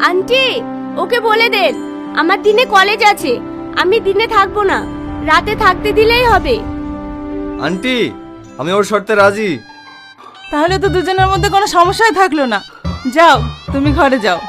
Aunty, ওকে বলে দেন আমার দিনে কলেজ আছে, আমি দিনে থাকবো না, রাতে থাকতে দিলেই হবে। আন্টি, আমি ওর শর্তে রাজি। তাহলে তো দুজনের মধ্যে কোনো সমস্যাই থাকলো না। যাও, তুমি ঘরে যাও।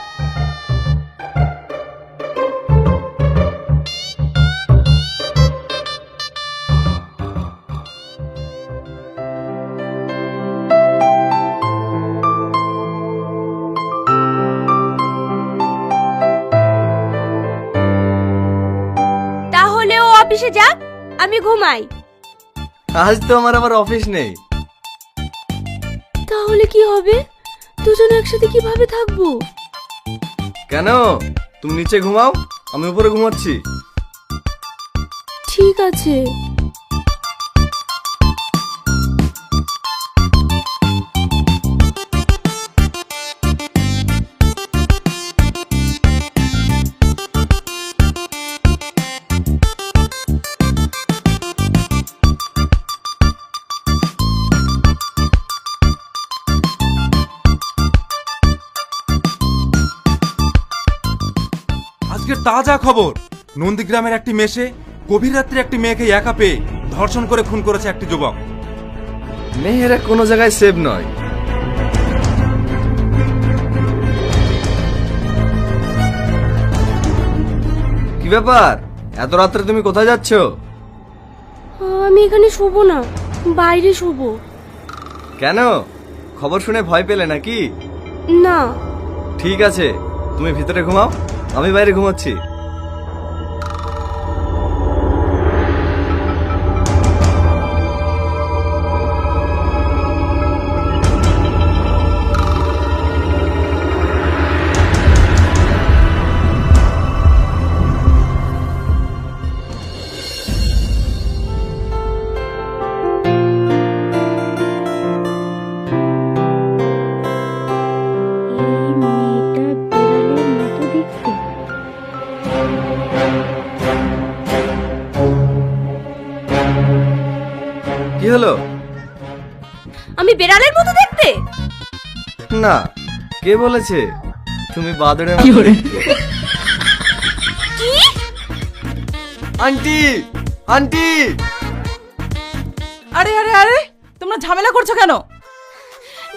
তাহলে ও অফিসে যাক, আমি ঘুমাই। আজ তো আমার আবার অফিস নেই। তাহলে কি হবে? দুজন একসাথে কিভাবে থাকবো? কেন? তুমি নিচে ঘুমাও, আমি উপরে ঘুমাচ্ছি। ঠিক আছে। আজকের তাজা খবর, নন্দীগ্রামের একটি মেশে গভীর রাত্রে একটি মেয়েকে একা পেয়ে ধর্ষণ করে খুন করেছে একটি যুবক। মেয়েরা কোনো জায়গায় সেভ নয়। কি ব্যাপার, এত রাত্রে তুমি কোথায় যাচ্ছ? আমি এখানে শোবো না, বাইরে শোবো। কেন? খবর শুনে ভয় পেলে নাকি? না। ঠিক আছে, তুমি ভিতরে ঘুমাও, আমি বাইরে ঘুমাচ্ছি। এই মেয়েটা বিড়ালের মতো দেখতে। কি হলো? আমি বিড়ালের মতো দেখতে? না, কে বলেছে? তুমি বাদরের কি মতো করে? দেখতে। কি? Aunty, aunty! আরে আরে আরে, তোমরা ঝামেলা করছো কেন?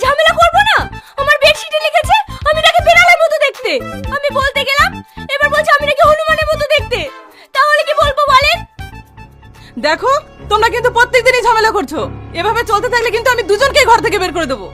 ঝামেলা করবো না, আমার বেডশিটে লিখেছে আমি নাকি বিড়ালের মতো দেখতে। আমি বলতে গেলাম, এবার বলছে আমি নাকি হনুমানের মতো দেখতে। তাহলে কি বলবো বলেন? দেখো, তোমরা কিন্তু প্রত্যেকদিনই ঝামেলা করছো। এভাবে চলতে থাকলে কিন্তু আমি দুজনকেই ঘর থেকে বের করে দেবো।